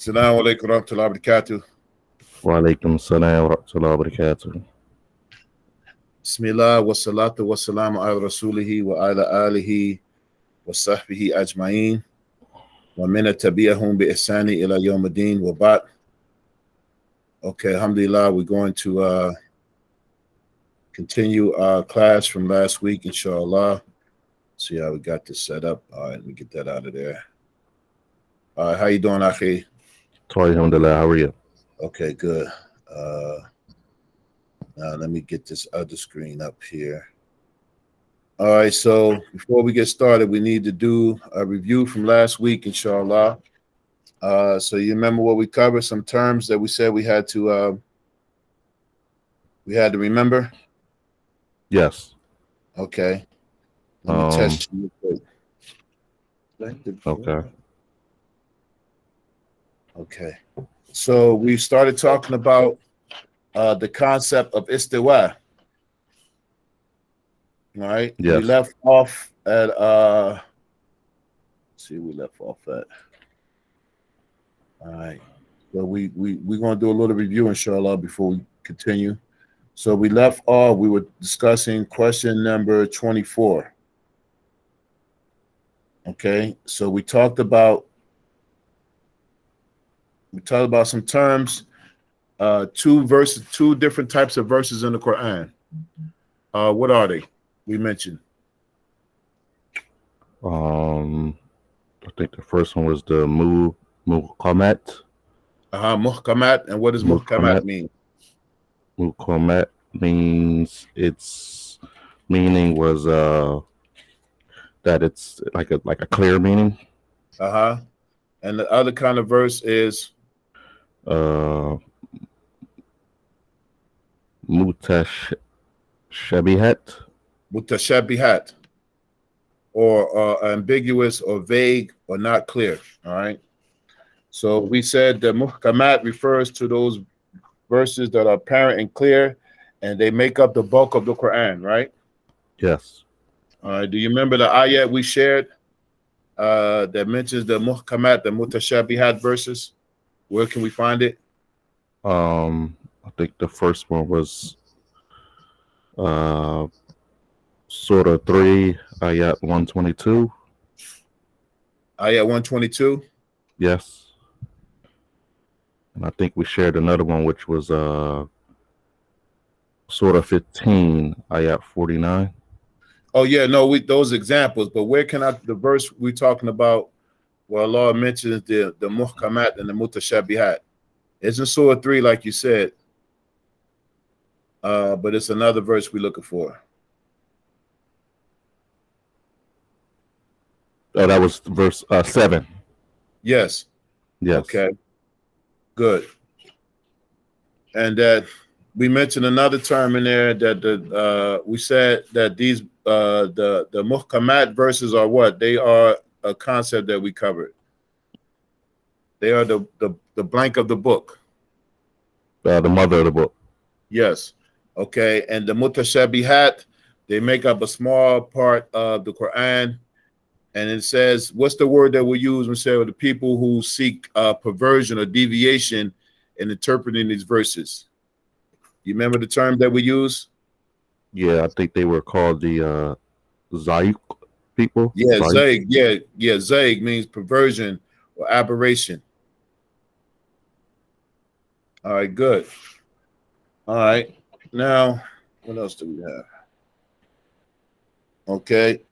Assalamu alaikum wa rahmatullahi wa barakatuh. Wa alaikum salam wa rahmatullahi wa barakatuh. Bismillah wa salatu wa salamu ala rasulihi wa ala alihi wa sahbihi ajma'in wa min tabi'ahum bi ihsani ila yawm ad-din wa ba'd. Okay, alhamdulillah, we're going to continue our class from last week, inshallah. See how we got this set up. All right, let me get that out of there. All right, how you doing, Akhi? Alhamdulillah, how are you? Okay, good. Now let me get this other screen up here. All right, so before we get started, we need to do a review from last week, inshallah. So you remember what we covered? Some terms that we said we had to remember? Yes. Okay. Let me test you real quick. Okay. Okay. So we started talking about the concept of istiwa. All right. Yes. We left off at let's see, we left off at. All right. So we're gonna do a little review, inshallah, before we continue. So we left off, we were discussing question number 24. Okay, so we talked about some terms, two different types of verses in the Quran. What are they? We mentioned. I think the first one was the muhkamat. Muhkamat. And what does muhkamat mean? Muhkamat means its meaning was that it's like a clear meaning. And the other kind of verse is mutashabihat, or ambiguous or vague or not clear. All right. So we said the muhkamat refers to those verses that are apparent and clear, and they make up the bulk of the Quran, right? Yes. All right. Do you remember the ayat we shared that mentions the muhkamat, the mutashabihat verses? Where can we find it? I think the first one was Surah 3, ayat 122. Ayat 122? Yes. And I think we shared another one, which was Surah 15, ayat 49. Oh, yeah, no, those examples, but where can the verse we're talking about where Allah mentions the muhkamat and the mutashabihat? It's in Surah 3, like you said, but it's another verse we're looking for. Oh, that was verse 7. Yes. Yes. Okay. Good. And that we mentioned another term in there that we said that these the muhkamat verses are what? They are a concept that we covered. They are the blank of the book. The mother of the book. Yes. Okay. And the mutashabihat, they make up a small part of the Quran. And it says, what's the word that we use when we say the people who seek perversion or deviation in interpreting these verses? You remember the term that we use? Yeah, I think they were called the Zayiq people. Yeah, Zayiq. Yeah, Zayiq means perversion or aberration. All right, good. All right. Now, what else do we have? Okay.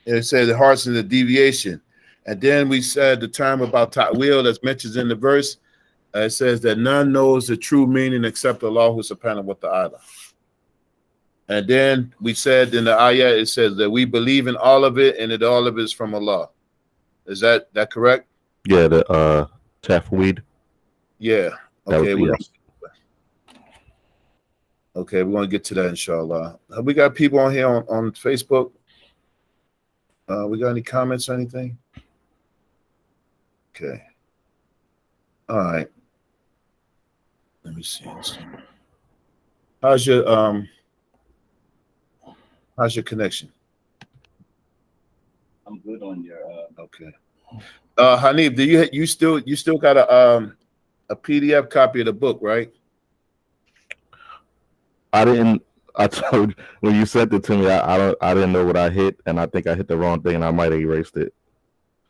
It says the hearts of the deviation. And then we said the term about ta'wil that's mentioned in the verse. It says that none knows the true meaning except Allah subhanahu wa ta'ala. And then we said in the ayah, it says that we believe in all of it and that all of it is from Allah. Is that correct? Yeah, the tafweed. Yeah. Okay. Yes. Okay, we're going to get to that, inshallah. Have we got people on here on Facebook? We got any comments or anything? Okay. All right. Let me see. How's your connection? I'm good on your Okay. Hanif, you still got a PDF copy of the book, right? I didn't. I told when you sent it to me, I didn't know what I hit, and I think I hit the wrong thing, and I might have erased it.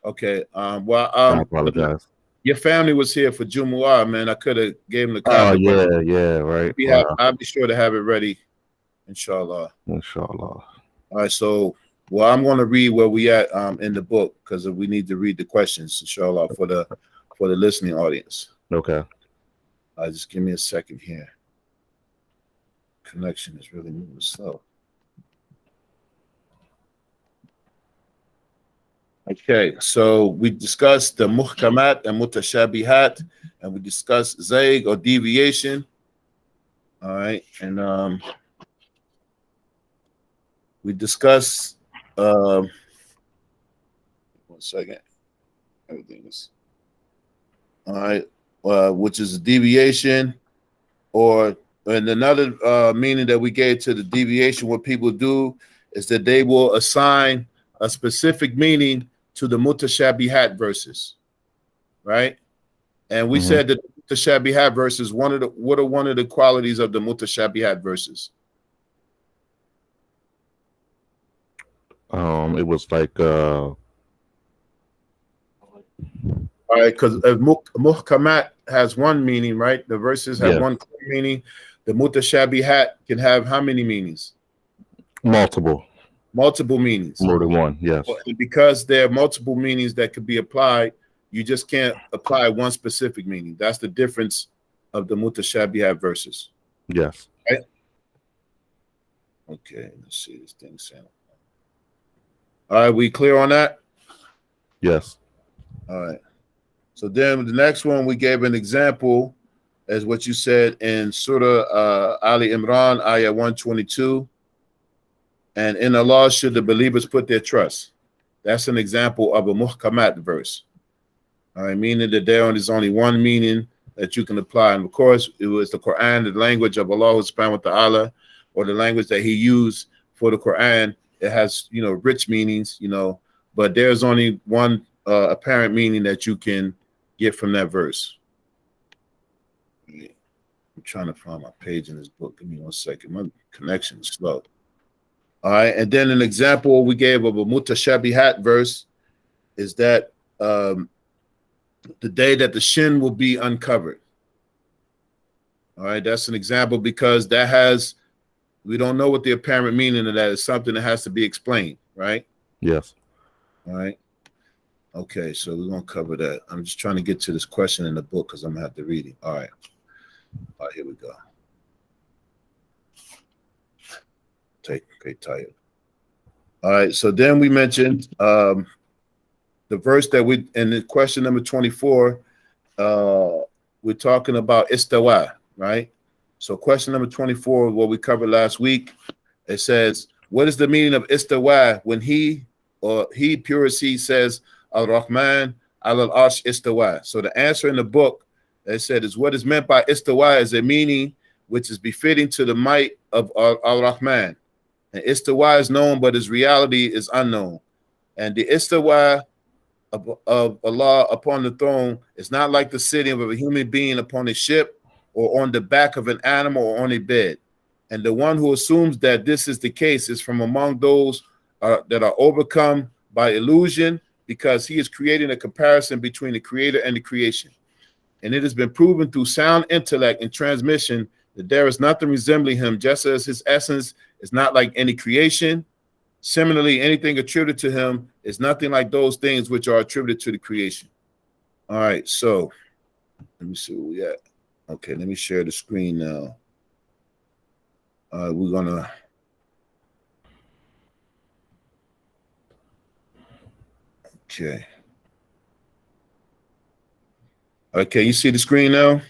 Okay. I Well, apologize. your family was here for Jumu'ah, man. I could have gave them the Oh copy, but yeah, right. Wow. I'll be sure to have it ready, inshallah. Inshallah. All right, so I'm going to read where we at in the book because we need to read the questions, inshallah, for the listening audience. Okay. Just give me a second here. Connection is really moving slow. Okay, so we discussed the muhkamat and mutashabihat, and we discussed zayg or deviation. All right, and we discussed 1 second. Everything is all right, which is a deviation, and another meaning that we gave to the deviation. What people do is that they will assign a specific meaning to the mutashabihat verses, right? And we said that the mutashabihat verses, what are one of the qualities of the mutashabihat verses? It was like all right, because muhkamat has one meaning, right? The verses have one clear meaning. The mutashabihat can have how many meanings? Multiple meanings. More than one, yes. And because there are multiple meanings that could be applied, you just can't apply one specific meaning. That's the difference of the mutashabihat verses. Yes. Right? Okay, let's see this thing sound. All right, we clear on that? Yes. All right. So then the next one we gave an example as what you said in Surah Ali Imran, ayah 122. And in Allah should the believers put their trust. That's an example of a muhkamat verse. All right, meaning that there is only one meaning that you can apply. And of course, it was the Quran, the language of Allah subhanahu wa ta'ala, or the language that he used for the Quran. It has, rich meanings, but there's only one apparent meaning that you can get from that verse. I'm trying to find my page in this book. Give me 1 second. My connection is slow. All right, and then an example we gave of a mutashabihat verse is that the day that the shin will be uncovered. All right, that's an example because we don't know what the apparent meaning of that is. Something that has to be explained, right? Yes. All right. Okay, so we're going to cover that. I'm just trying to get to this question in the book because I'm going to have to read it. All right, here we go. Okay, tired. All right, so then we mentioned the verse that in the question number 24, we're talking about istawa, right? So question number 24, what we covered last week, it says, what is the meaning of istawa when he, pure as he, says, Al-Rahman, al-Arsh istawa? So the answer in the book, it said, is what is meant by istawa is a meaning which is befitting to the might of Al-Rahman. And istawa is known, but its reality is unknown. And the istawa of Allah upon the throne is not like the sitting of a human being upon a ship or on the back of an animal or on a bed. And the one who assumes that this is the case is from among those that are overcome by illusion, because he is creating a comparison between the creator and the creation. And it has been proven through sound intellect and transmission that there is nothing resembling him, just as his essence is not like any creation. Similarly, anything attributed to him is nothing like those things which are attributed to the creation. All right, so let me see where we at. Okay, let me share the screen now. We're gonna. Okay. Okay, you see the screen now?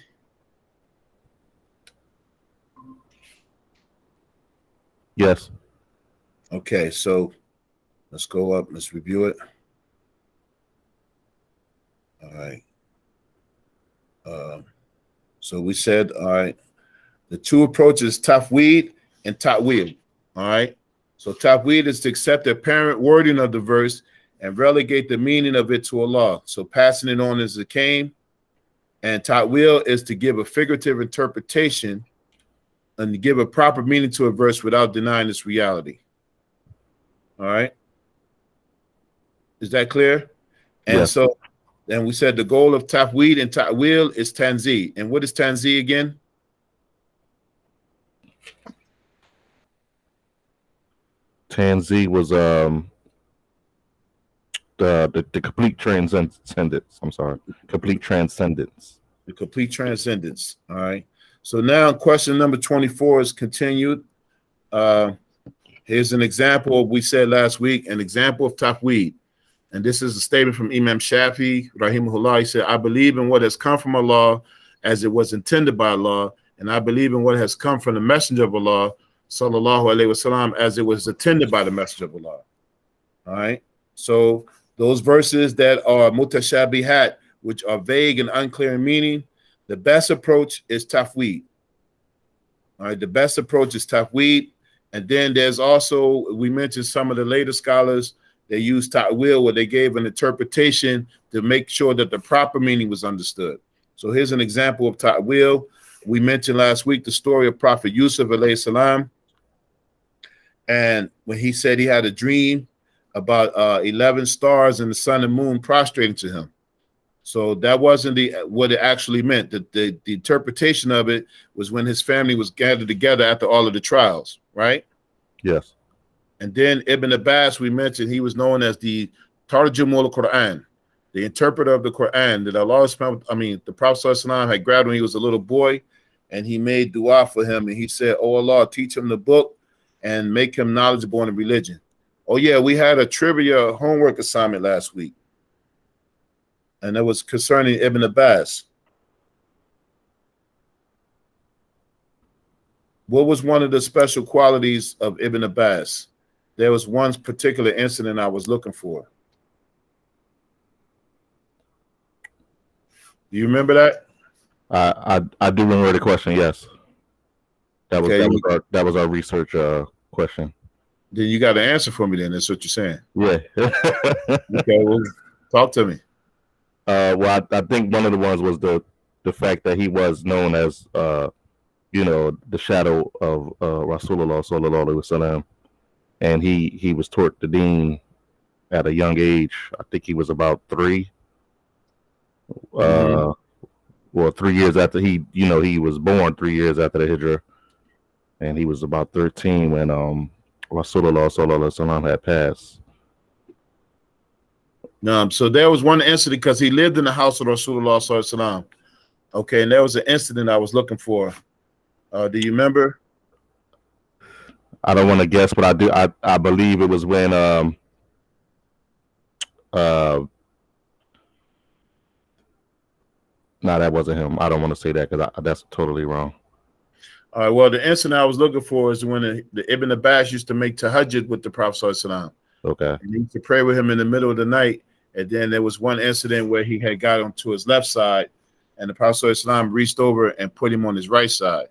Yes. Okay, so let's go up. Let's review it. All right. So we said, all right, the two approaches, tafweed and ta'wil. All right. So tafweed is to accept the apparent wording of the verse and relegate the meaning of it to Allah. So passing it on as it came. And ta'wil is to give a figurative interpretation and to give a proper meaning to a verse without denying its reality. All right. Is that clear? And yes. so then we said the goal of tafweed and ta'wil is tanzih. And what is tanzih again? Tanzih was the complete transcendence. I'm sorry, complete transcendence. The complete transcendence. All right. So now question number 24 is continued. Here's an example we said last week, an example of tafweed. And this is a statement from Imam Shafi, rahimahullah. He said, I believe in what has come from Allah as it was intended by Allah, and I believe in what has come from the messenger of Allah, sallallahu alaihi wasallam, as it was intended by the messenger of Allah. All right. So those verses that are mutashabihat, which are vague and unclear in meaning, the best approach is tafweed. All right. The best approach is tafweed. And then there's also, we mentioned some of the later scholars, they used ta'wil where they gave an interpretation to make sure that the proper meaning was understood. So here's an example of ta'wil. We mentioned last week the story of Prophet Yusuf alayhi salam. And when he said he had a dream about 11 stars and the sun and moon prostrating to him. So that wasn't what it actually meant. The interpretation of it was when his family was gathered together after all of the trials, right? Yes. And then Ibn Abbas, we mentioned, he was known as the Tarjumul Quran, the interpreter of the Quran that Allah, the Prophet ﷺ had grabbed when he was a little boy, and he made dua for him. And he said, oh Allah, teach him the book and make him knowledgeable in the religion. Oh yeah, we had a trivia homework assignment last week. And that was concerning Ibn Abbas. What was one of the special qualities of Ibn Abbas? There was one particular incident I was looking for. Do you remember that? I do remember the question. Yes, that was Okay. that was our research question. Then you got an answer for me. Then that's what you're saying. Yeah. Okay. Well, talk to me. Well, I think one of the ones was the fact that he was known as the shadow of Rasulullah sallallahu alaihi wasallam. And he was taught the deen at a young age. I think he was about 3. Well, 3 years after he was born, 3 years after the Hijrah. And he was about 13 when Rasulullah sallallahu alaihi wasallam had passed. So there was one incident because he lived in the house of Rasulullah sallallahu alaihi wasallam. Okay, and there was an incident I was looking for. Do you remember? I don't want to guess, but I do. I believe it was when no, that wasn't him. I don't want to say that because that's totally wrong. All right. Well, the incident I was looking for is when the Ibn Abbas used to make tahajjud with the Prophet sallallahu alaihi wasallam. Okay. And he used to pray with him in the middle of the night. And then there was one incident where he had got him to his left side, and the Prophet sallallahu alaihi wasallam reached over and put him on his right side.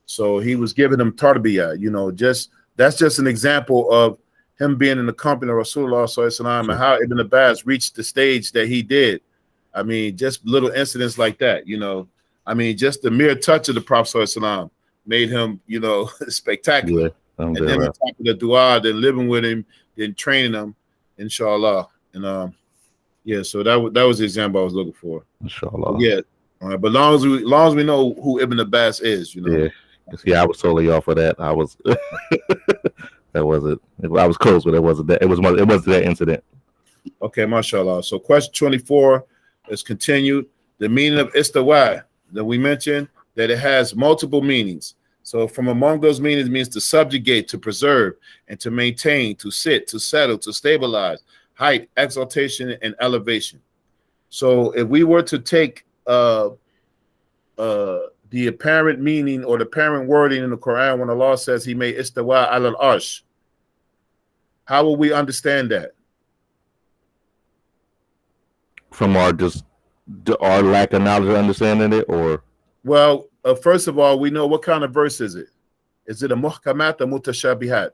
So he was giving him tarbiyah, that's just an example of him being in the company of Rasulullah sallallahu alaihi wasallam and how Ibn Abbas reached the stage that he did. I mean, just little incidents like that, just the mere touch of the Prophet sallallahu alaihi wasallam made him, spectacular. Yeah, and then on top of the dua, then living with him, then training him, inshallah. And so that was the example I was looking for. Inshallah. Yeah. All right, but long as we know who Ibn Abbas is, Yeah, I was totally off of that. I was that wasn't. I was close, but it wasn't that. It was that incident. Okay, mashallah. So question 24 is continued. The meaning of istawa that we mentioned, that it has multiple meanings. So from among those meanings means to subjugate, to preserve, and to maintain, to sit, to settle, to stabilize, height, exaltation, and elevation. So if we were to take the apparent meaning or the apparent wording in the Quran when Allah says he made istawa al arsh, how will we understand that? From our lack of knowledge of understanding it, or? Well, first of all, we know what kind of verse is it? Is it a muhkamat or mutashabihat?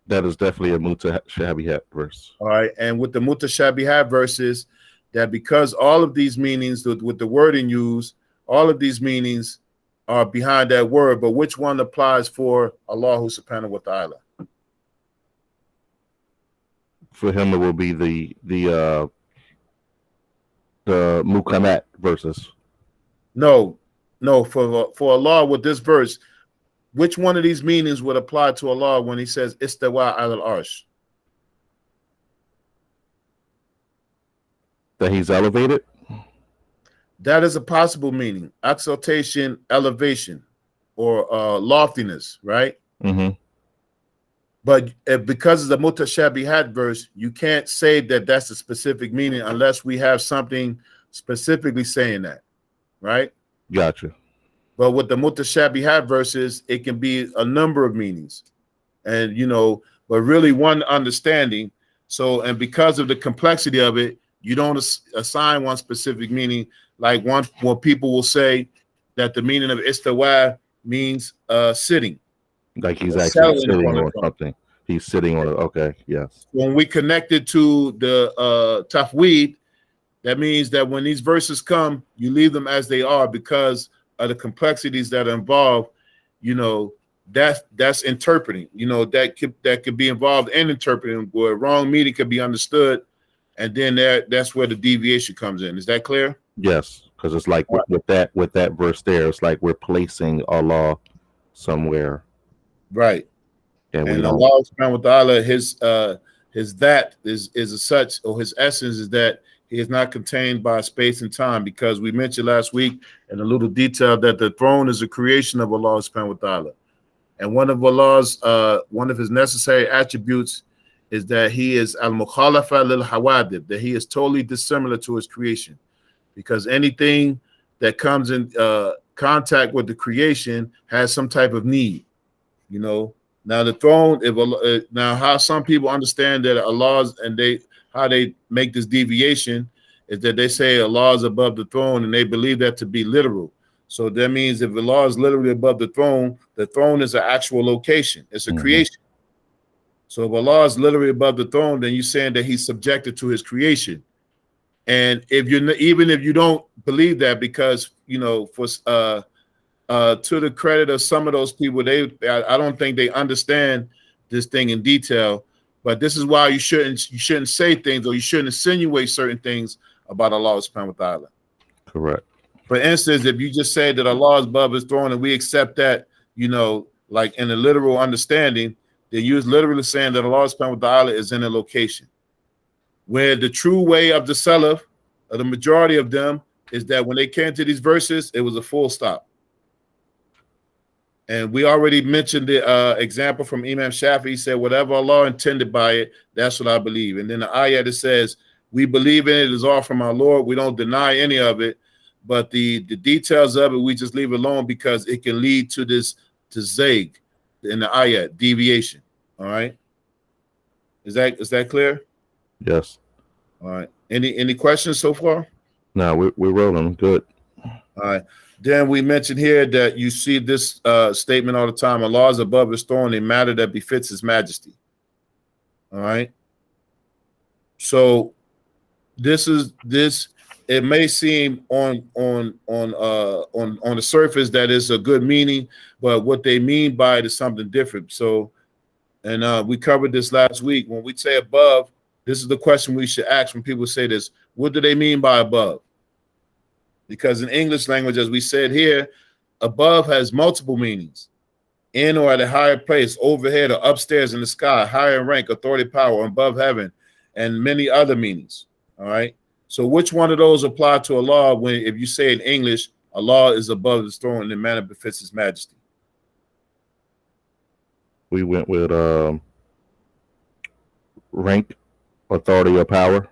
That is definitely a mutashabihat verse. All right, and with the mutashabihat verses, that because all of these meanings with the wording used, all of these meanings are behind that word, but which one applies for Allah subhanahu wa ta'ala? For him, it will be the mukanat verses. No, for Allah with this verse, which one of these meanings would apply to Allah when He says istawa al-arsh? That he's elevated. That is a possible meaning: exaltation, elevation, or loftiness, right? Mm-hmm. But because it's a mutashabihat verse, you can't say that that's a specific meaning unless we have something specifically saying that, right? Gotcha. But with the mutashabihat verses, it can be a number of meanings, and but really one understanding. So, and because of the complexity of it, you don't assign one specific meaning. Like when people will say that the meaning of istawa means sitting. Like he's actually sitting on something. He's sitting on it. Okay, yes. When we connect it to the tafweed, that means that when these verses come, you leave them as they are because of the complexities that are involved. That's interpreting. That could be involved in interpreting where wrong meaning could be understood, and then that's where the deviation comes in. Is that clear? Yes, because it's like with that verse there, it's like we're placing Allah somewhere. Right. And Allah subhanahu wa ta'ala, his that is as such, or his essence is that he is not contained by space and time, because we mentioned last week in a little detail that the throne is a creation of Allah subhanahu wa ta'ala. And one of his necessary attributes is that he is al-mukhalafa lil hawadib, that he is totally dissimilar to his creation, because anything that comes in contact with the creation has some type of need. Now the throne, now how some people understand that Allah's, and how they make this deviation is that they say Allah is above the throne, and they believe that to be literal. So that means if Allah is literally above the throne is an actual location. It's a creation. So if Allah is literally above the throne, then you're saying that he's subjected to his creation. And even if you don't believe that, because to the credit of some of those people, I don't think they understand this thing in detail. But this is why you shouldn't say things, or you shouldn't insinuate certain things about Allah subhanahu wa ta'ala. Correct. For instance, if you just say that Allah is above his throne and we accept that, like in a literal understanding, then you're literally saying that Allah subhanahu wa ta'ala is in a location. Where the true way of the Salaf, or the majority of them, is that when they came to these verses, it was a full stop. And we already mentioned the example from Imam Shafi. He said, whatever Allah intended by it, that's what I believe. And then the ayat that says, we believe in it is all from our Lord. We don't deny any of it. But the details of it, we just leave alone because it can lead to zayg in the ayat, deviation. All right. Is that clear? Yes. All right. Any questions so far? No, we're rolling. Good. All right. Then we mentioned here that you see this statement all the time: Allah is above his throne in matter that befits his majesty. All right. So this. It may seem on the surface that it's a good meaning, but what they mean by it is something different. So, and we covered this last week. When we say above, this is the question we should ask when people say this: what do they mean by above? Because in English language, as we said here, above has multiple meanings: in or at a higher place, overhead or upstairs in the sky, higher in rank, authority, power, above heaven, and many other meanings. All right. So which one of those apply to Allah if you say in English, Allah is above his throne in a manner befits his majesty? We went with rank, authority, or power.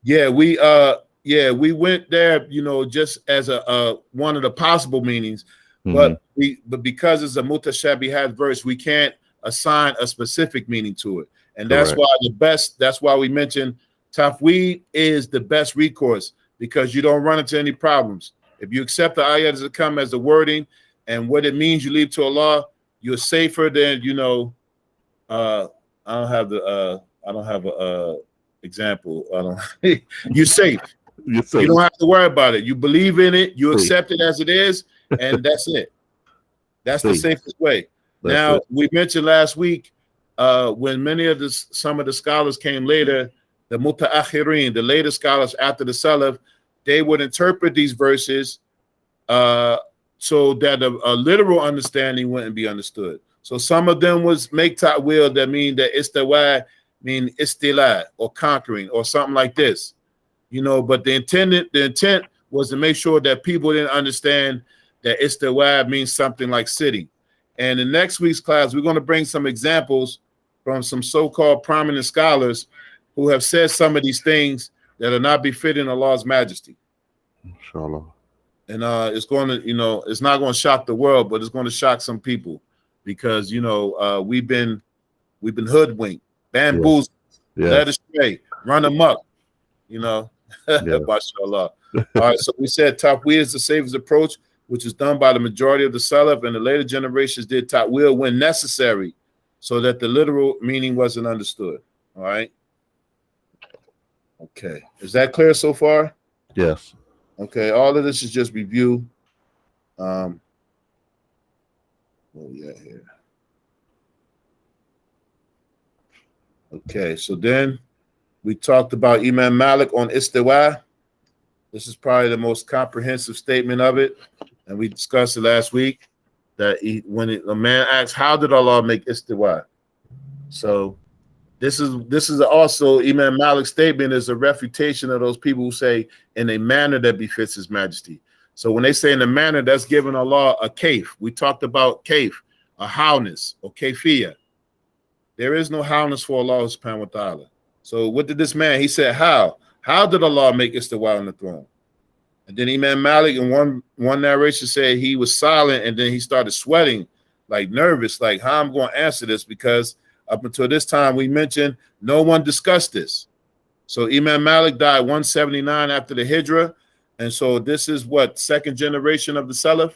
Yeah, we went there, just as a one of the possible meanings, but because it's a mutashabihat verse, we can't assign a specific meaning to it. And that's why we mentioned tafweed is the best recourse, because you don't run into any problems. If you accept the ayat as it come as the wording and what it means, you leave to Allah, you're safer than I don't have a example. I don't. You're safe. You You don't have to worry about it. You believe in it. You accept it as it is, and that's it. That's the safest way. Now, we mentioned last week when some of the scholars came later, the muta'akhirin, the later scholars after the Salaf, they would interpret these verses so that a literal understanding wouldn't be understood. So some of them was make ta'wil that mean that istawa mean istila or conquering or something like this. But the intent was to make sure that people didn't understand that istawa means something like city. And in next week's class, we're going to bring some examples from some so-called prominent scholars who have said some of these things that are not befitting Allah's majesty. Inshallah. And it's going to, it's not going to shock the world, but it's going to shock some people because, we've been hoodwinked, bamboozled, led astray, run amok, Mashallah. All right, so we said Tafwid is the safest approach, which is done by the majority of the Salaf, and the later generations did Ta'wil when necessary, so that the literal meaning wasn't understood. All right. Okay. Is that clear so far? Yes. Okay. All of this is just review. Here. Okay. So then we talked about Imam Malik on Istiwa. This is probably the most comprehensive statement of it. And we discussed it last week that a man asks, how did Allah make Istiwa? So this is also Imam Malik's statement is a refutation of those people who say in a manner that befits his majesty. So when they say in a manner, that's giving Allah a kayf. We talked about kayf, a howness or kayfiyah. There is no howness for Allah subhanahu wa ta'ala. So what did this man? He said, how? How did Allah make Istiwa on the throne? And then Imam Malik in one narration said he was silent and then he started sweating, like nervous, like how I'm going to answer this, because up until this time we mentioned no one discussed this. So Imam Malik died 179 after the Hijrah. And so this is what, second generation of the Salaf?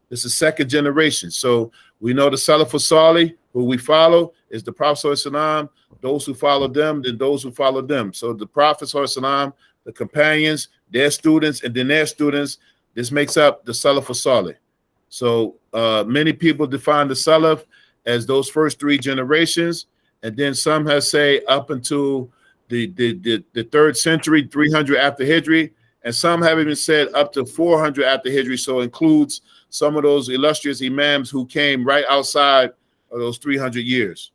This is second generation. So we know the Salaf Salih, who we follow, is the Prophet ﷺ, those who follow them, then those who follow them. So the Prophet ﷺ, the companions, their students, and then their students, this makes up the Salaf Salih. So many people define the Salaf as those first three generations, and then some have say up until the 3rd century, 300 after Hijri, and some have even said up to 400 after Hijri, so includes some of those illustrious imams who came right outside of those 300 years.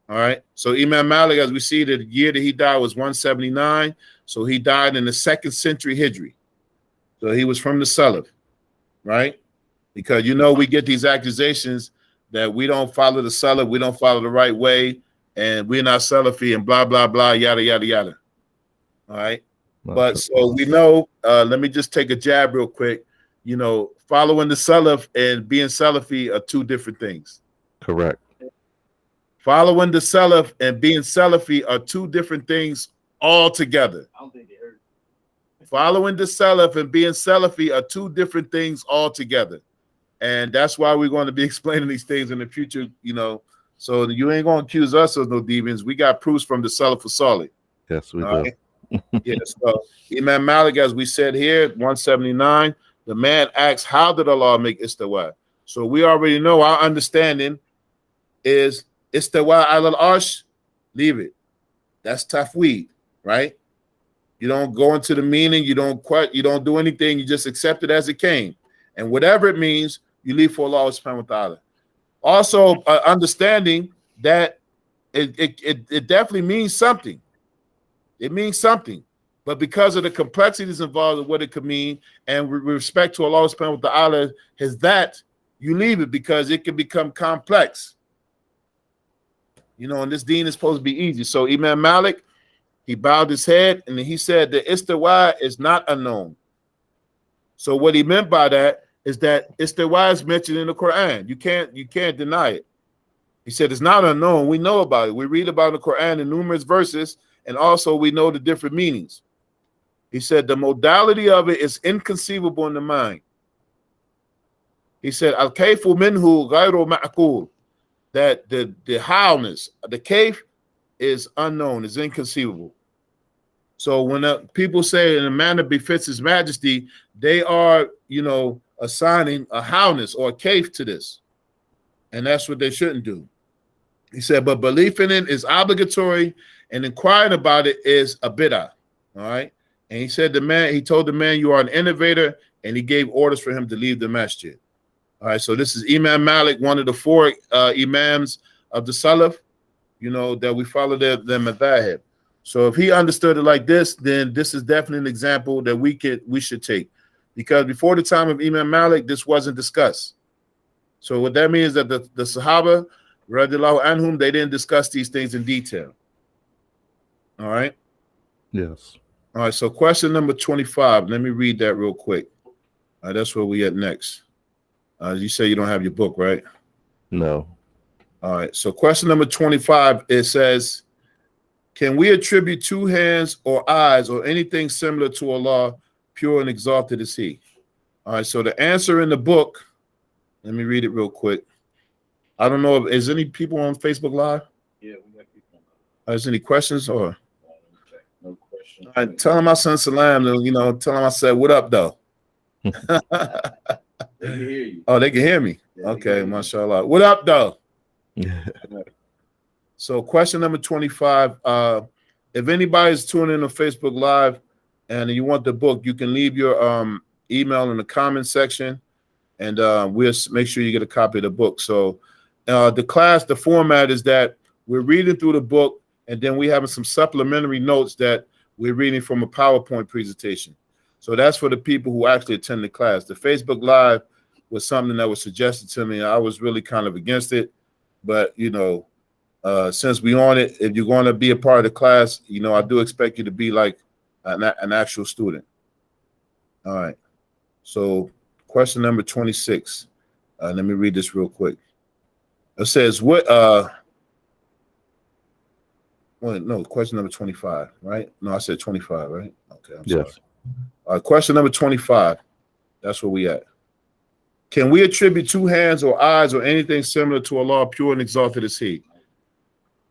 All right, so Imam Malik, as we see, the year that he died was 179, so he died in the 2nd century Hijri. So he was from the Salaf, right? Because we get these accusations that we don't follow the Salaf, we don't follow the right way, and we're not Salafi, and blah, blah, blah, yada, yada, yada. All right. But so we know, let me just take a jab real quick. Following the Salaf and being Salafi are two different things. Correct. Following the Salaf and being Salafi are two different things altogether. I don't think they heard. Following the Salaf and being Salafi are two different things altogether. And that's why we're going to be explaining these things in the future, So you ain't going to accuse us of no deviants. We got proofs from the Salaf Salih. Yes, we do. Right? Yes. So Imam Malik, as we said here, 179, the man asks, how did Allah make Istawa? So we already know our understanding is Istawa al-arsh, leave it. That's tafweed, right? You don't go into the meaning, you don't do anything, you just accept it as it came. And whatever it means, you leave for Allah subhanahu wa ta'ala. Also, understanding that it definitely means something. It means something. But because of the complexities involved in what it could mean, and with respect to Allah subhanahu wa ta'ala, you leave it because it can become complex. And this deen is supposed to be easy. So Imam Malik, he bowed his head and he said the istiwa is not unknown. So what he meant by that is that istiwa is mentioned in the Quran. You can't deny it. He said it's not unknown. We know about it. We read about the Quran in numerous verses, and also we know the different meanings. He said the modality of it is inconceivable in the mind. He said al-kayfu minhu ghayru ma'qul. that the howness, the kayf, is unknown, is inconceivable. So when people say in a manner befits His Majesty, they are, assigning a howness or a kayf to this, and that's what they shouldn't do. He said, but belief in it is obligatory, and inquiring about it is a bid'ah. All right. And he said he told the man, you are an innovator, and he gave orders for him to leave the masjid. All right. So this is Imam Malik, one of the four imams of the Salaf, that we follow their madhahib. So if he understood it like this, then this is definitely an example that we should take, because before the time of Imam Malik, this wasn't discussed. So what that means is that the Sahaba, radiallahu anhum, they didn't discuss these things in detail. All right. Yes. All right. So question number 25. Let me read that real quick. All right, that's where we at next. You say you don't have your book, right? No. All right. So question number 25, it says, can we attribute two hands or eyes or anything similar to Allah, pure and exalted is He? All right. So the answer in the book, let me read it real quick. I don't know if is any people on Facebook Live? Yeah, we got people. Is any questions or? No questions. All right, tell him I sent salam. Tell him I said what up though. They can hear you. Oh, they can hear me. Yeah, Okay, mashallah. What up though? So question number 25. If anybody's tuning in on Facebook Live and you want the book, you can leave your email in the comment section, and we'll make sure you get a copy of the book. So the format is that we're reading through the book, and then we having some supplementary notes that we're reading from a PowerPoint presentation. So that's for the people who actually attend the class. The Facebook Live was something that was suggested to me. I was really kind of against it, but since we on it, if you're going to be a part of the class, I do expect you to be like an actual student. All right. So question number 26. Let me read this real quick. It says, question number 25, right? No, I said 25, right? Okay, I'm sorry. Yes. Question number 25. That's where we at. Can we attribute two hands or eyes or anything similar to Allah, pure and exalted is He?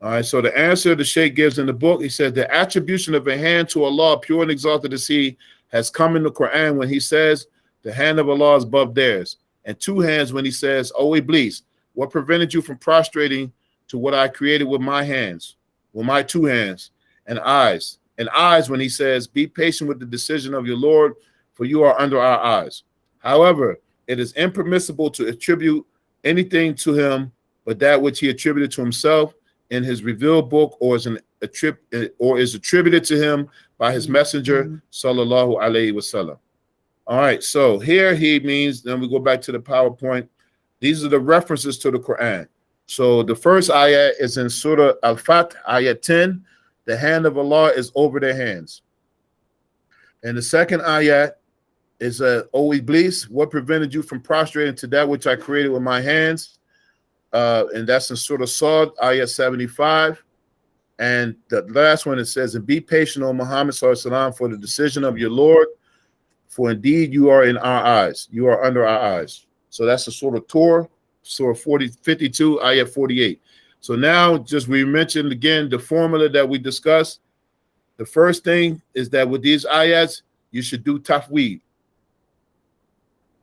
All right, so the answer the Shaykh gives in the book, he said the attribution of a hand to Allah, pure and exalted is He, has come in the Quran when He says the hand of Allah is above theirs, and two hands when He says, "O Iblis, what prevented you from prostrating to what I created with my hands, with my two hands, and eyes when He says, be patient with the decision of your Lord, for you are under our eyes. However, it is impermissible to attribute anything to Him but that which He attributed to Himself in His revealed book, or is attributed to Him by His messenger, sallallahu alaihi wasallam." All right, so here he means, then we go back to the PowerPoint. These are the references to the Quran. So the first ayah is in Surah Al-Fath, ayah 10. The hand of Allah is over their hands. And the second ayah is, "O Iblis, what prevented you from prostrating to that which I created with my hands?" And that's in Surah Sad, ayah 75. And the last one, it says, "And be patient, O Muhammad sallallahu alaihi wasallam, for the decision of your Lord, for indeed you are in our eyes. You are under our eyes." So that's the Surah Torah, Surah 52, ayah 48. So now, just we mentioned again the formula that we discussed. The first thing is that with these ayats, you should do tafweed.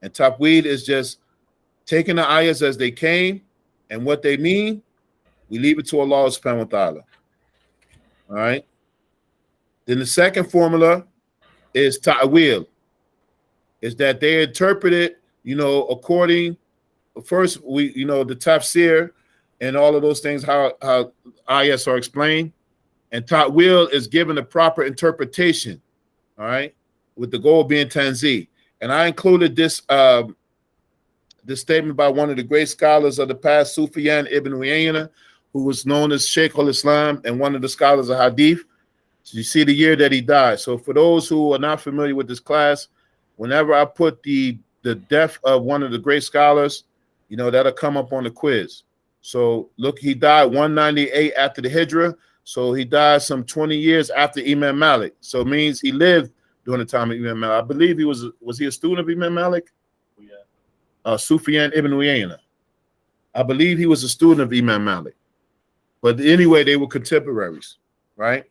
And tafweed is just taking the ayats as they came and what they mean. We leave it to Allah subhanahu wa ta'ala. All right. Then the second formula is ta'wil. Is that they interpret it, according, first the tafsir and all of those things, how ayats are explained. And ta'wil is given a proper interpretation, all right, with the goal being tanzih. And I included this statement by one of the great scholars of the past, Sufyan ibn Uyayna, who was known as Shaykh al-Islam and one of the scholars of Hadith. So you see the year that he died. So for those who are not familiar with this class, whenever I put the death of one of the great scholars, that'll come up on the quiz. So look, he died 198 after the Hijrah. So he died some 20 years after Imam Malik. So it means he lived during the time of Imam Malik. I believe was he a student of Imam Malik? Yeah. Sufyan ibn Uyayna. I believe he was a student of Imam Malik. But anyway, they were contemporaries, right?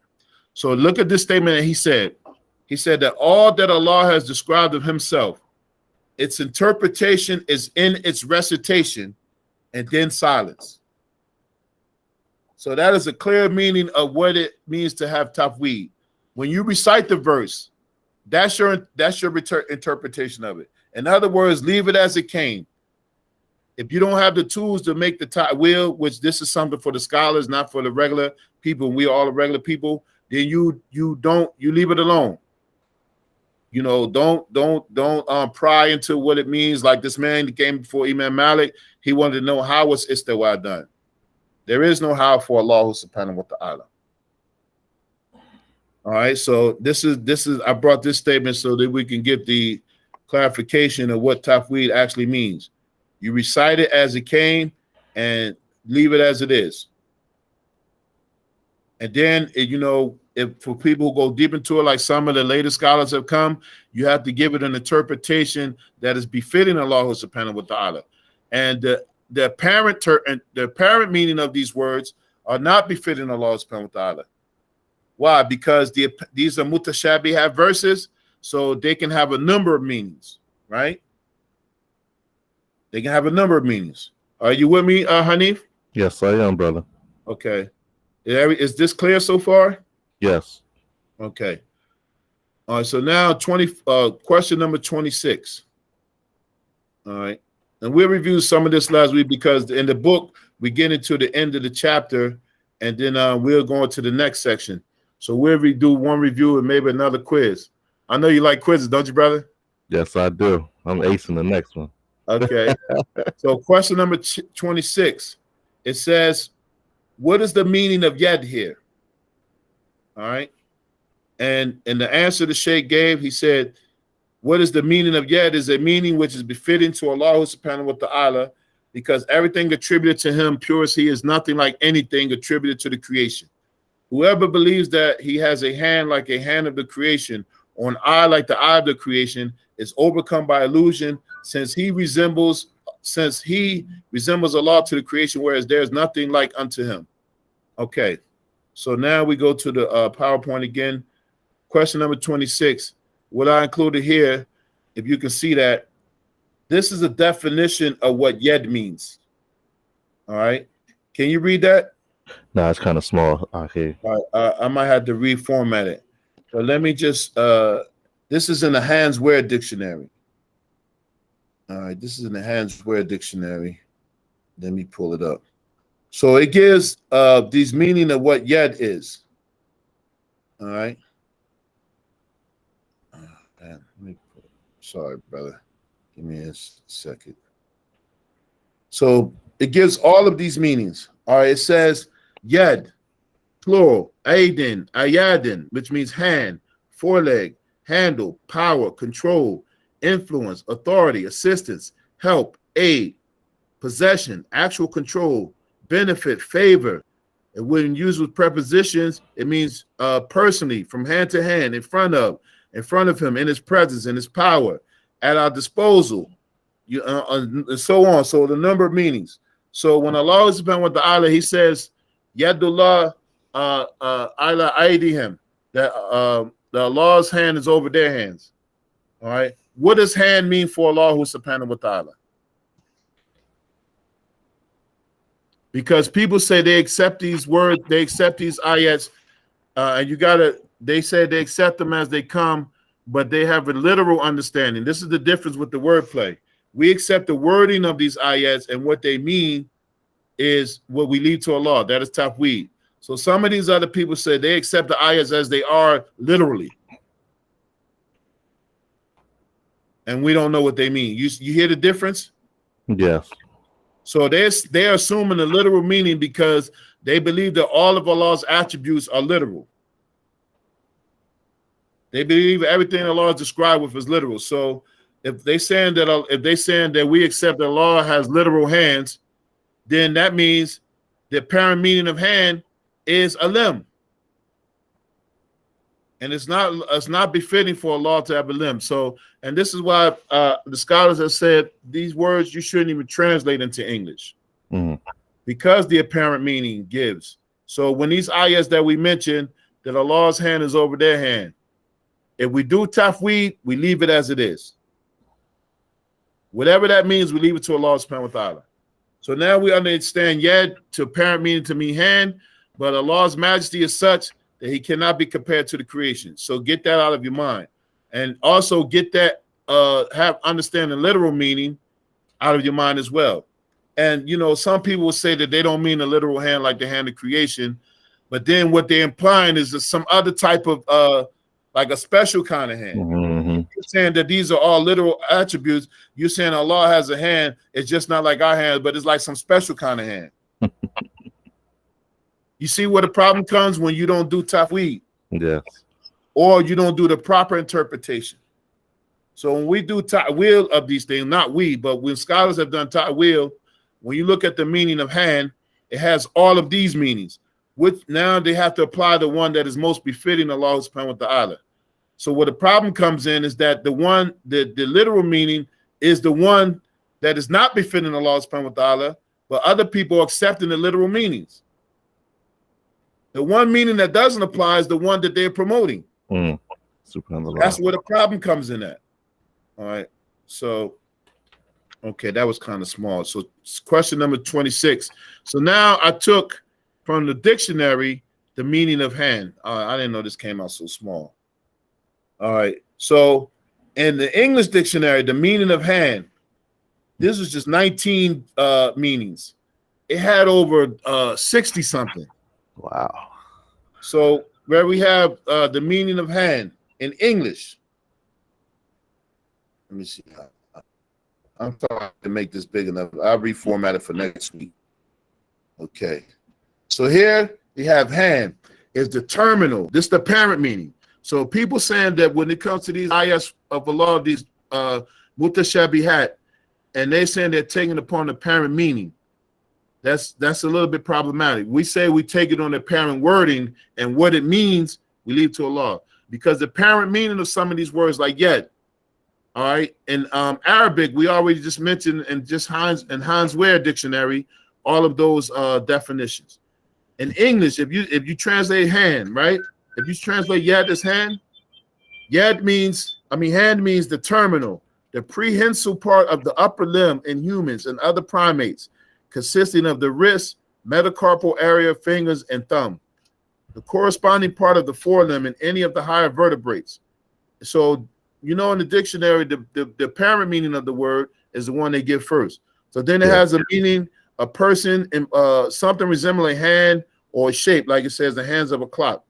So look at this statement that he said. He said that all that Allah has described of himself, its interpretation is in its recitation and then silence. So that is a clear meaning of what it means to have tafweed. When you recite the verse, that's your interpretation of it. In other words, leave it as it came. If you don't have the tools to make the ta'wil, which this is something for the scholars, not for the regular people, we all are regular people, then you leave it alone. You know, don't pry into what it means. Like this man that came before Imam Malik, he wanted to know how was istiwa done. There is no how for Allah subhanahu wa ta'ala. All right, so this is I brought this statement so that we can get the clarification of what tafweed actually means. You recite it as it came and leave it as it is. And then, you know, if for people who go deep into it, like some of the later scholars have come, you have to give it an interpretation that is befitting Allah subhanahu wa ta'ala. And the apparent meaning of these words are not befitting Allah subhanahu wa ta'ala. Why? Because these are mutashabihah verses, so they can have a number of meanings, right? They can have a number of meanings. Are you with me, Hanif? Yes, I am, brother. Okay. Is this clear so far? Yes. Okay. All right. So now question number 26. All right. And we'll review some of this last week because in the book, we get into the end of the chapter and then we'll go into the next section. So we'll do one review and maybe another quiz. I know you like quizzes, don't you, brother? Yes, I do. I'm acing the next one. Okay. So question number 26, it says, what is the meaning of yad here? All right. And in the answer the Sheikh gave, he said, what is the meaning of yad is a meaning which is befitting to Allah subhanahu wa ta'ala because everything attributed to him, pure as he is, nothing like anything attributed to the creation. Whoever believes that he has a hand like a hand of the creation or an eye like the eye of the creation is overcome by illusion since he resembles Allah to the creation, whereas there is nothing like unto him. Okay, so now we go to the PowerPoint again. Question number 26. What I included here, if you can see that, this is a definition of what yed means. All right, can you read that? No, it's kind of small out here. All right, I might have to reformat it. So let me just, this is in the Hans Ware Dictionary. All right, this is in the Hans Ware Dictionary. Let me pull it up. So it gives these meaning of what yed is. All right. Sorry, brother. Give me a second. So it gives all of these meanings. All right, it says yed, plural, aidin, ayadin, which means hand, foreleg, handle, power, control, influence, authority, assistance, help, aid, possession, actual control, benefit, favor. And when used with prepositions, it means personally, from hand to hand, in front of him, in his presence, in his power, at our disposal, and so on. So the number of meanings. So when Allah subhanahu wa ta'ala, he says, Yadullah ala aydihim, that the Allah's hand is over their hands. All right. What does hand mean for Allah subhanahu wa ta'ala? Because people say they accept these words, they accept these ayats, and they say they accept them as they come, but they have a literal understanding. This is the difference with the wordplay. We accept the wording of these ayats, and what they mean is what we leave to Allah. That is tafweed. So some of these other people say they accept the ayats as they are literally. And we don't know what they mean. You hear the difference? Yes. So they're assuming the literal meaning because they believe that all of Allah's attributes are literal. They believe everything Allah is described with is literal. So if they saying that we accept that Allah has literal hands, then that means the apparent meaning of hand is a limb. And it's not befitting for Allah to have a limb. So, and this is why the scholars have said these words you shouldn't even translate into English. because the apparent meaning gives. So when these ayahs that we mentioned, that Allah's hand is over their hand, if we do tafweed, we leave it as it is. Whatever that means, we leave it to Allah subhanahu wa ta'ala. So now we understand yad to apparent meaning to mean hand, but Allah's majesty is such that he cannot be compared to the creation. So get that out of your mind. And also get that, understand the literal meaning out of your mind as well. And, you know, some people will say that they don't mean the literal hand like the hand of creation, but then what they're implying is that some other type of, like a special kind of hand. You're saying that these are all literal attributes. You're saying Allah has a hand. It's just not like our hand, but it's like some special kind of hand. You see where the problem comes when you don't do tafweed. Yes. Or you don't do the proper interpretation. So when we do ta'wil of these things, not we, but when scholars have done ta'wil, when you look at the meaning of hand, it has all of these meanings, which now they have to apply the one that is most befitting Allah subhanahu wa ta'ala. So where the problem comes in is that the literal meaning is the one that is not befitting Allah subhanahu wa ta'ala, but other people are accepting the literal meanings. The one meaning that doesn't apply is the one that they're promoting. That's where the problem comes in at. All right. So, okay, that was kind of small. So question number 26. So now I took from the dictionary the meaning of hand. I didn't know this came out so small. All right. So in the English dictionary, the meaning of hand, this was just 19 meanings. It had over 60 something. Wow. So where we have the meaning of hand in English. Let me see. I'm trying to make this big enough. I'll reformat it for next week. Okay. So here we have hand is the terminal. This is the apparent meaning. So people saying that when it comes to these ayahs of Allah, these mutashabihat, and they're saying they're taking upon the apparent meaning, that's a little bit problematic. We say we take it on the apparent wording, and what it means, we leave to Allah. Because the apparent meaning of some of these words, like yet, all right, in Arabic, we already just mentioned in just Hans Ware dictionary, all of those definitions. In English, if you translate hand, right? If you translate yad as hand, hand means the terminal, the prehensile part of the upper limb in humans and other primates, consisting of the wrist, metacarpal area, fingers, and thumb. The corresponding part of the forelimb in any of the higher vertebrates. So, you know, in the dictionary, the apparent meaning of the word is the one they give first. So then it has a meaning, a person, something resembling a hand or a shape, like it says the hands of a clock.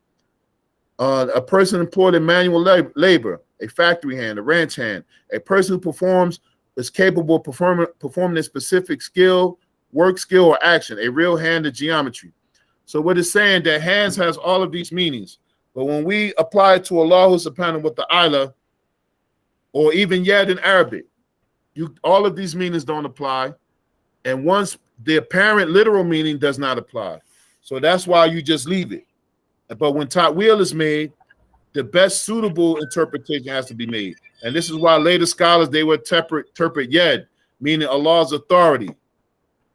A person employed in manual labor, a factory hand, a ranch hand, a person who is capable of performing a specific skill, work skill, or action, a real hand of geometry. So what it's saying that hands has all of these meanings, but when we apply it to Allah subhanahu wa ta'ala, or even yet in Arabic, all of these meanings don't apply, and once the apparent literal meaning does not apply. So that's why you just leave it. But when ta'wil is made, the best suitable interpretation has to be made. And this is why later scholars, they would interpret yad, meaning Allah's authority,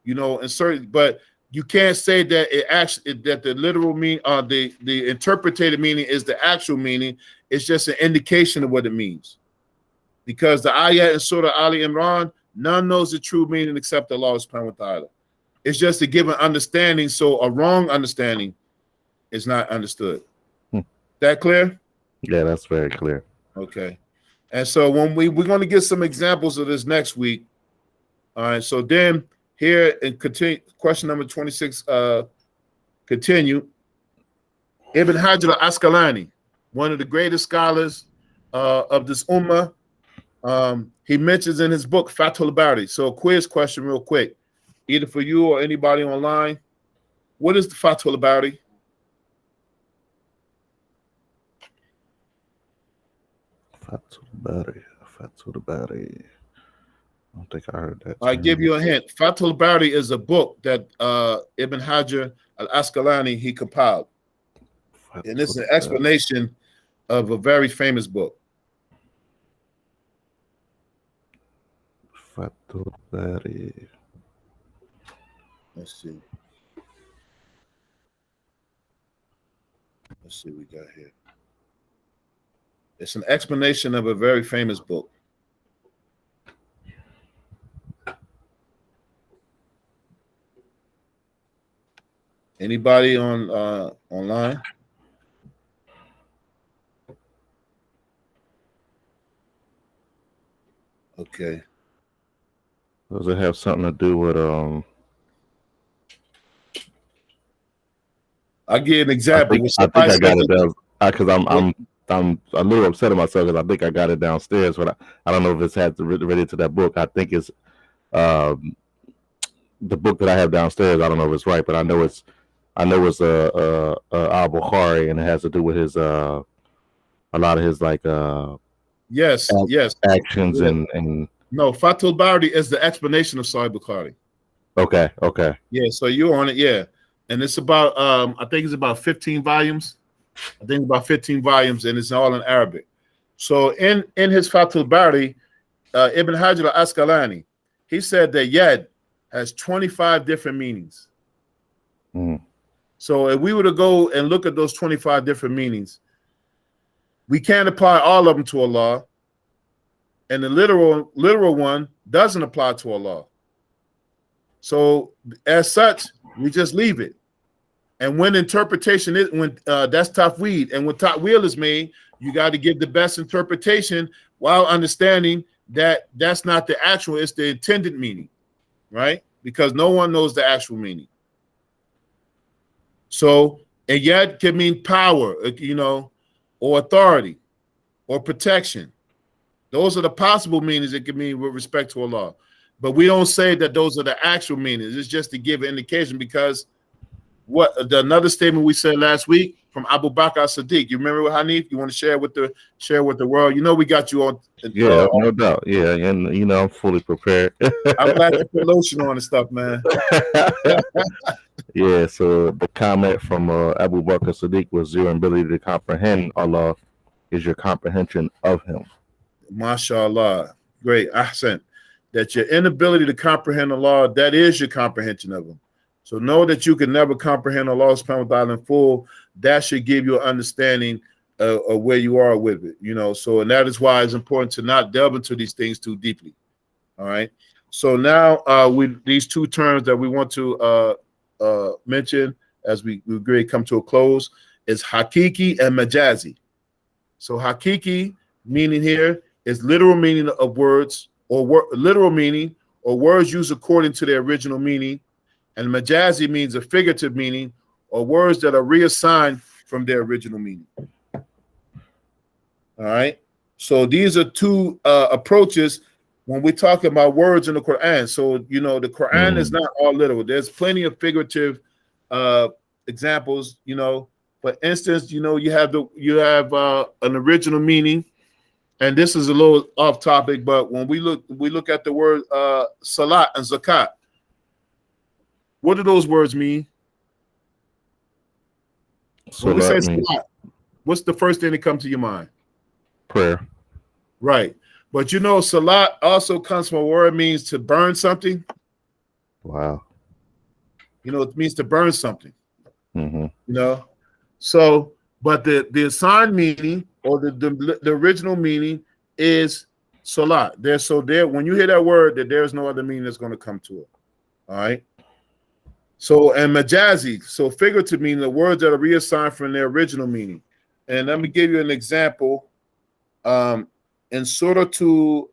you know, and certain, but you can't say that it actually, that the literal meaning, the interpreted meaning is the actual meaning. It's just an indication of what it means. Because the ayat in Surah Ali Imran, none knows the true meaning except Allah subhanahu wa ta'ala. It's just to give an understanding, so a wrong understanding is not understood. That clear? Yeah, that's very clear. Okay. And so when we're going to get some examples of this next week. All right. So then here and continue question number 26. Continue. Ibn Hajar al-Asqalani, one of the greatest scholars of this ummah. He mentions in his book Fathul Bari. So a quiz question real quick, either for you or anybody online. What is the Fathul Bari? Fathul Bari. I don't think I heard that. I give you a hint. Fathul Bari is a book that Ibn Hajar al-Asqalani he compiled. And this is an explanation of a very famous book. Fathul Bari. Let's see. Let's see what we got here. It's an explanation of a very famous book. Anybody on online? Okay. Does it have something to do with I'll give an example. I think I got it down because I'm a little upset at myself because I think I got it downstairs, but I don't know if it's had to related to that book. I think it's the book that I have downstairs. I don't know if it's right, but I know it's Al Bukhari, and it has to do with his a lot of his like yes actions and no, Fatul Bari is the explanation of Sahih Bukhari. Okay. Yeah, so you're on it, yeah. And it's about I think it's about 15 volumes. I think about 15 volumes, and it's all in Arabic. So in his Fatul Bari, Ibn Hajar al-Asqalani, he said that yad has 25 different meanings. Mm. So if we were to go and look at those 25 different meanings, we can't apply all of them to Allah, and the literal one doesn't apply to Allah. So as such, we just leave it. And when interpretation is that's tafweed, and when ta'wil is made, you got to give the best interpretation while understanding that that's not the actual, it's the intended meaning, right? Because no one knows the actual meaning. So, and yet can mean power, or authority, or protection. Those are the possible meanings it can mean with respect to Allah. But we don't say that those are the actual meanings. It's just to give an indication, because another statement we said last week from Abu Bakr as-Siddiq. You remember what, Hanif? You want to share with the world? You know we got you on. Yeah, no doubt. Yeah, and I'm fully prepared. I'm glad you put lotion on and stuff, man. Yeah, so the comment from Abu Bakr as-Siddiq was, your ability to comprehend Allah is your comprehension of Him. MashaAllah. Great. Ahsan. That your inability to comprehend Allah, that is your comprehension of Him. So know that you can never comprehend Allah subhanahu wa ta'ala in full. That should give you an understanding of where you are with it, So, and that is why it's important to not delve into these things too deeply. All right. So now these two terms that we want to mention as we come to a close is hakiki and majazi. So hakiki meaning here is literal meaning of words, or literal meaning, or words used according to their original meaning. And majazi means a figurative meaning, or words that are reassigned from their original meaning. All right. So these are two approaches when we're talking about words in the Quran. So, the Quran is not all literal. There's plenty of figurative examples. For instance, you have an original meaning, and this is a little off topic, but when we look at the word salat and zakat, what do those words mean? When we say salat, what's the first thing that comes to your mind? Prayer. Right. But salat also comes from a word means to burn something. Wow. It means to burn something. Mm-hmm. So, but the assigned meaning, or the original meaning, is salat. When you hear that word, that there's no other meaning that's going to come to it. All right. So, and majazi, so figurative meaning, the words that are reassigned from their original meaning. And let me give you an example. In Surah to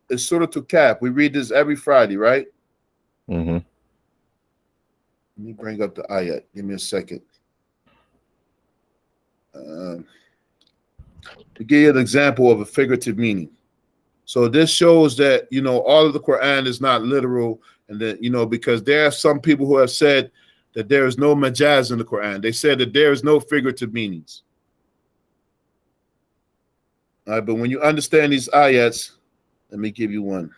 Cap, we read this every Friday, right? Mm-hmm. Let me bring up the ayat. Give me a second. To give you an example of a figurative meaning. So this shows that, all of the Quran is not literal, and that, because there are some people who have said that there is no majaz in the Quran. They said that there is no figurative meanings. All right, but when you understand these ayats, let me give you one.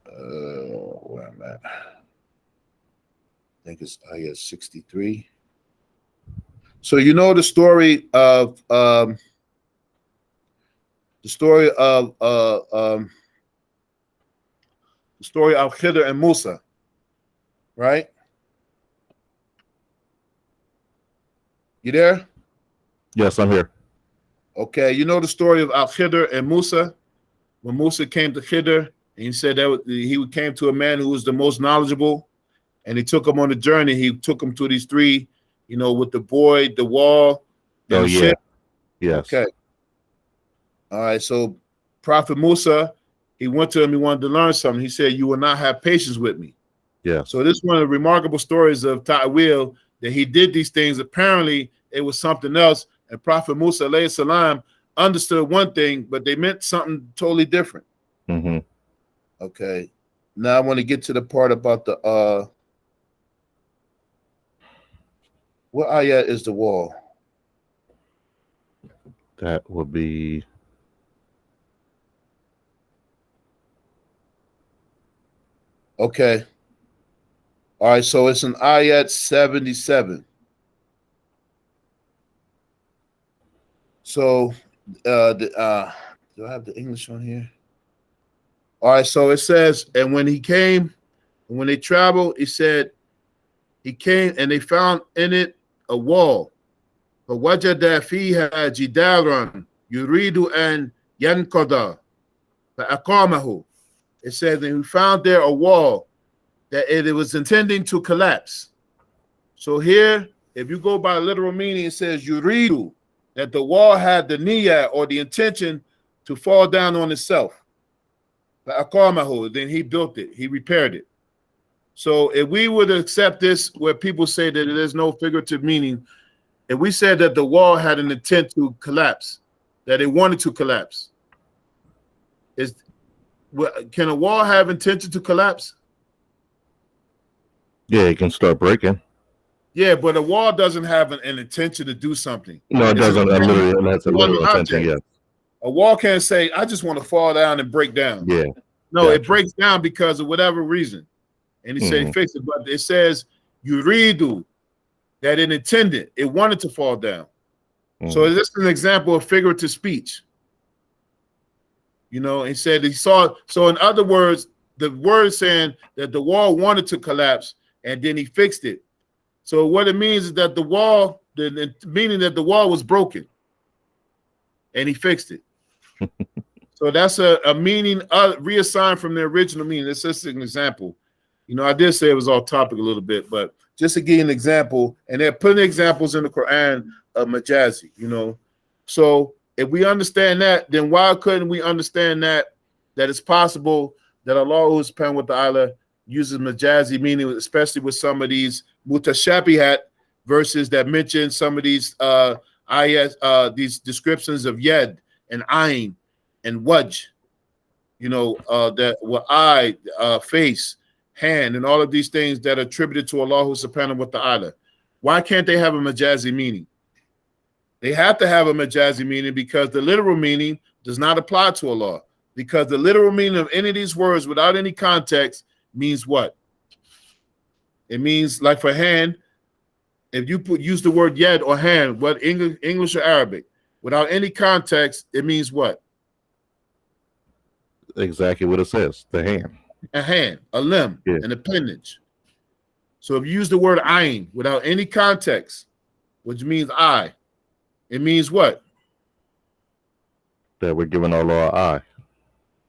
Where I'm at. I think it's ayat 63. So the story of story of Khidr and Musa, right? You there? Yes, I'm here. Okay, you know the story of Khidr and Musa? When Musa came to Khidr, and he said that he came to a man who was the most knowledgeable, and he took him on a journey. He took him to these three, with the boy, the wall, and the ship. Yes. Okay. All right, so Prophet Musa, he went to him, he wanted to learn something. He said, "You will not have patience with me." Yeah. So this is one of the remarkable stories of Ta'wil, that he did these things. Apparently, it was something else. And Prophet Musa alayhi salam understood one thing, but they meant something totally different. Mm-hmm. Okay. Now I want to get to the part about the what ayat is the wall? That would be okay. All right, so it's an ayat 77. So do I have the English on here? All right, so it says, and when he came, when they traveled, he said, he came and they found in it a wall. فَوَجَدَ فِيهَا جِدَارًا يُرِيدُ أَنْ يَنْقَضَ فَأَقَامَهُ. It says that we found there a wall that it was intending to collapse. So here, if you go by literal meaning, it says yuridu, that the wall had the niyyah or the intention to fall down on itself. Then he built it, he repaired it. So if we would accept this, where people say that there's no figurative meaning, if we said that the wall had an intent to collapse, that it wanted to collapse, can a wall have intention to collapse? Yeah, it can start breaking. Yeah, but a wall doesn't have an intention to do something. No, it doesn't. Literally, that's a literal intention. Yeah. A wall can't say, "I just want to fall down and break down." Yeah. No, It breaks down because of whatever reason, and he said, "Fix it." But it says, "Yuridu," that it intended, it wanted to fall down. So this is an example of figurative speech. He said he saw. So in other words, the word saying that the wall wanted to collapse, and then he fixed it. So what it means is that the wall, meaning that the wall was broken, and he fixed it. So that's a meaning reassigned from the original meaning. That's just an example. I did say it was off topic a little bit, but just to give you an example, and there are plenty of examples in the Quran of majazi. So if we understand that, then why couldn't we understand that it's possible that Allah subhanahu wa ta'ala uses majazi meaning, especially with some of these mutashabihat verses that mention some of these ayat, these descriptions of yad and ayn and wajh, that were eye, face, hand, and all of these things that are attributed to Allah subhanahu wa ta'ala. Why can't they have a majazi meaning? They have to have a majazi meaning because the literal meaning does not apply to Allah. Because the literal meaning of any of these words without any context means what? It means, like for hand, if you use the word yad or hand, what English or Arabic, without any context, it means what? Exactly what it says, the hand. A hand, a limb, an appendage. So if you use the word ayn without any context, which means eye, it means what? That we're giving Allah an eye.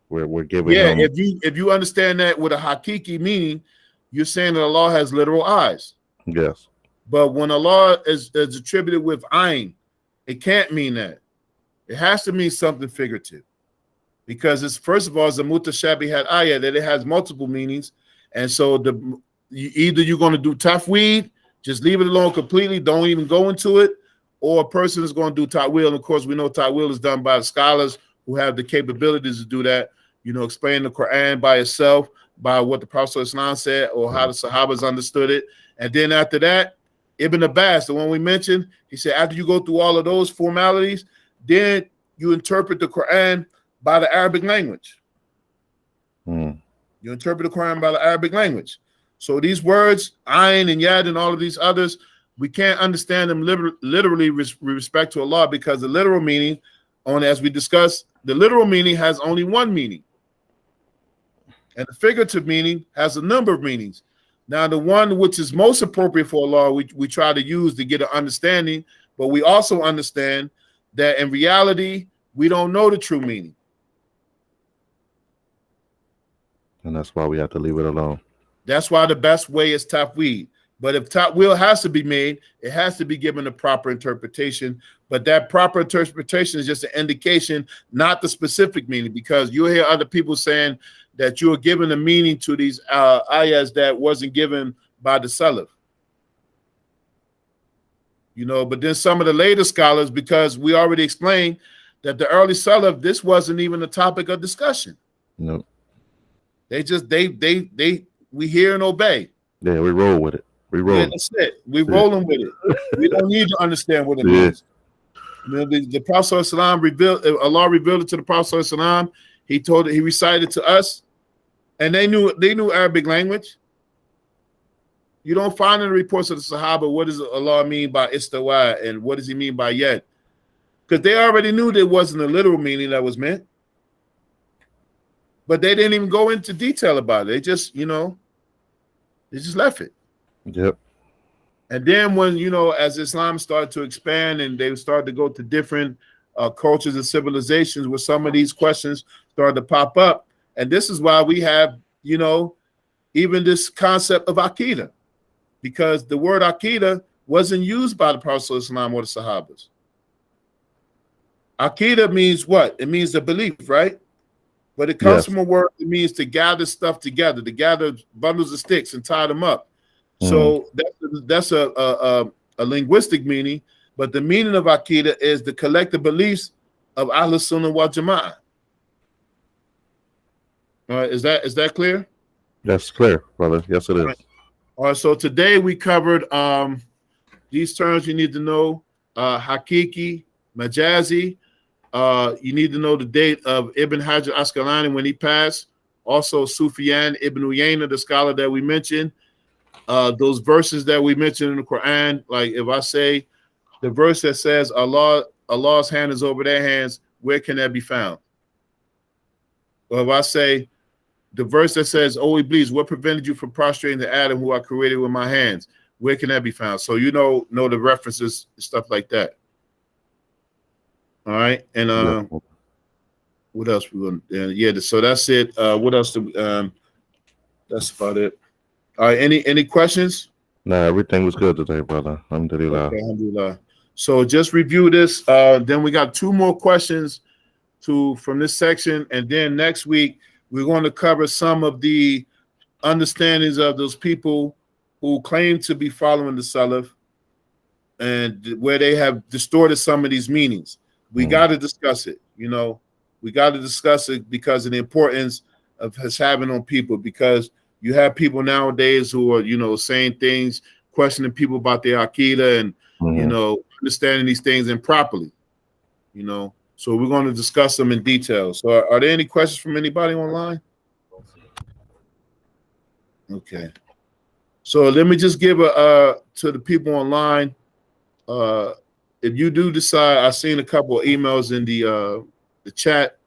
We're giving him. If you understand that with a hakiki meaning, you're saying that Allah has literal eyes. Yes. But when Allah is attributed with ayn, it can't mean that. It has to mean something figurative. Because it's, first of all, it's a mutashabihat ayah, that it has multiple meanings. And so either you're going to do tafweed, just leave it alone completely, don't even go into it, or a person is going to do ta'wil. And of course, we know ta'wil is done by the scholars who have the capabilities to do that, explain the Quran by itself, by what the Prophet Islam said, or how the Sahabas understood it. And then after that, Ibn Abbas, the one we mentioned, he said, after you go through all of those formalities, then you interpret the Quran by the Arabic language. You interpret the Quran by the Arabic language. So these words, ayn and yad and all of these others, we can't understand them literally with respect to Allah, because the literal meaning, as we discussed, the literal meaning has only one meaning. And the figurative meaning has a number of meanings. Now, the one which is most appropriate for Allah, we try to use to get an understanding, but we also understand that in reality, we don't know the true meaning. And that's why we have to leave it alone. That's why the best way is tafweed. But if ta'wil has to be made, it has to be given a proper interpretation. But that proper interpretation is just an indication, not the specific meaning, because you'll hear other people saying that you are giving a meaning to these ayahs that wasn't given by the Salaf. You know, but then some of the later scholars, because we already explained that the early Salaf, this wasn't even a topic of discussion. No. They just, we hear and obey. Yeah, we roll with it. We roll. Yeah, that's it. We rolling with it. We don't need to understand what it means. You know, the Prophet ﷺ revealed, Allah revealed it to the Prophet ﷺ. He told it, he recited to us, and they knew Arabic language. You don't find in the reports of the Sahaba what does Allah mean by istawa and what does he mean by yad? Because they already knew there wasn't a literal meaning that was meant. But they didn't even go into detail about it. They just, you know, they just left it. Yep. And then when, you know, as Islam started to expand and they started to go to different cultures and civilizations where some of these questions started to pop up. And this is why we have, you know, even this concept of Aqidah. Because the word Aqidah wasn't used by the Prophet ﷺ or the Sahabas. Aqidah means what? It means the belief, right? But it comes from a word that means to gather stuff together, to gather bundles of sticks and tie them up. So that's a linguistic meaning, but the meaning of Aqidah is the collective beliefs of Ahlus Sunnah wal Jama'ah. All right, is that clear? That's clear, brother. Yes, it is. All right, so today we covered these terms you need to know: Hakiki, Majazi. You need to know the date of Ibn Hajar Asqalani when he passed. Also, Sufyan Ibn Uyayna, the scholar that we mentioned. Those verses that we mentioned in the Quran, like if I say the verse that says Allah's hand is over their hands, where can that be found? Or if I say the verse that says, "Oh, Iblis, what prevented you from prostrating to Adam, who I created with my hands?" Where can that be found? So you know the references, stuff like that. All right, and what else we going? Yeah, so that's it. What else? That's about it. All right, any questions? Nah, everything was good today, brother. Alhamdulillah. Okay, alhamdulillah. So just review this. Then we got 2 more questions from this section, and then next week we're going to cover some of the understandings of those people who claim to be following the Salaf and where they have distorted some of these meanings. We got to discuss it. You know, we got to discuss it because of the importance of us having on people, because you have people nowadays who are, you know, saying things, questioning people about their Aqidah and, you know, understanding these things improperly, you know. So we're going to discuss them in detail. So are there any questions from anybody online? Okay. So let me just give to the people online. If you do decide, I've seen a couple of emails in the chat.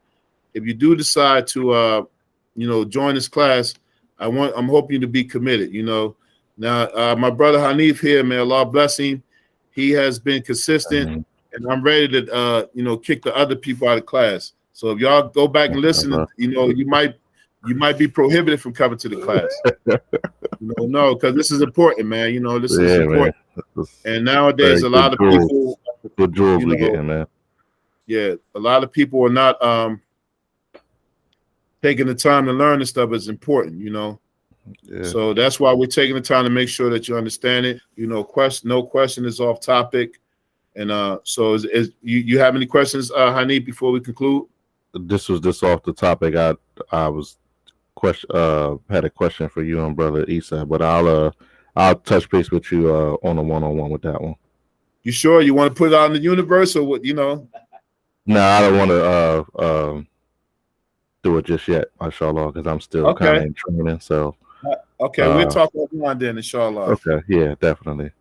If you do decide to, you know, join this class, I'm hoping to be committed, you know. Now, my brother Hanif here, may Allah bless him. He has been consistent, and I'm ready to, you know, kick the other people out of class. So if y'all go back and listen, you know, you might be prohibited from coming to the class. No, because this is important, man. You know, this is important. And nowadays, a lot of people, good jewels we getting, man. Yeah, a lot of people are not taking the time to learn this stuff is important, you know. Yeah. So that's why we're taking the time to make sure that you understand it. You know, no question is off topic. And so you have any questions, Hanif, before we conclude? This was just off the topic. I was had a question for you and Brother Isa, but I'll touch base with you on a one-on-one with that one. You sure you want to put it out in the universe or what, you know? No, I don't want to do it just yet, inshallah, because I'm still kind of in training. So okay, we'll talk offline then, inshallah. Okay, yeah, definitely.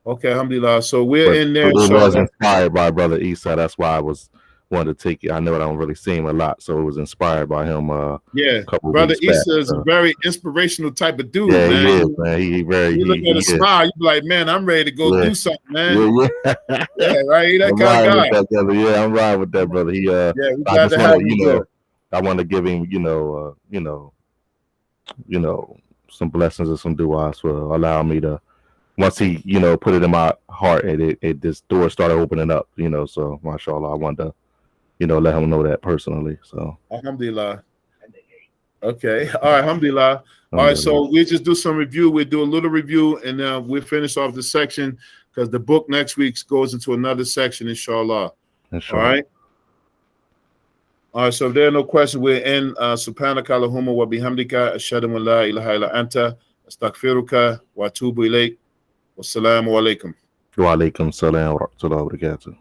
Okay, alhamdulillah. So we're in there. It was inspired by Brother Isa. That's why I was wanted to take it. I know I don't really see him a lot, so it was inspired by him. Yeah, couple Brother weeks back, Issa is a so. very inspirational type of dude, Yeah, man. he is, man. He very. You look he at a is. smile, you be like, man, I'm ready to go Yeah. do something, man. Yeah. Yeah, right. He that I'm kind riding of with guy. that brother. Yeah, I'm riding with that brother. He Yeah, we I glad just to want have to, him you know, here. I want to give him, some blessings and some du'as for allowing me to. Once he, put it in my heart, and this door started opening up, So, mashallah, I wanted to, let him know that personally. So, Alhamdulillah. Okay. All right. Alhamdulillah. All right. So we just do some review. We'll do a little review, and we'll finish off the section because the book next week goes into another section, inshallah. All right. All right. So if there are no questions, we're in Subhanaka Allahumma wa bihamdika ashhadu an la ilaha illa anta astaghfiruka wa atubu ilayk. Wassalamu alaikum. Wa alaikum salam wa rahmatullahi wa barakatuh.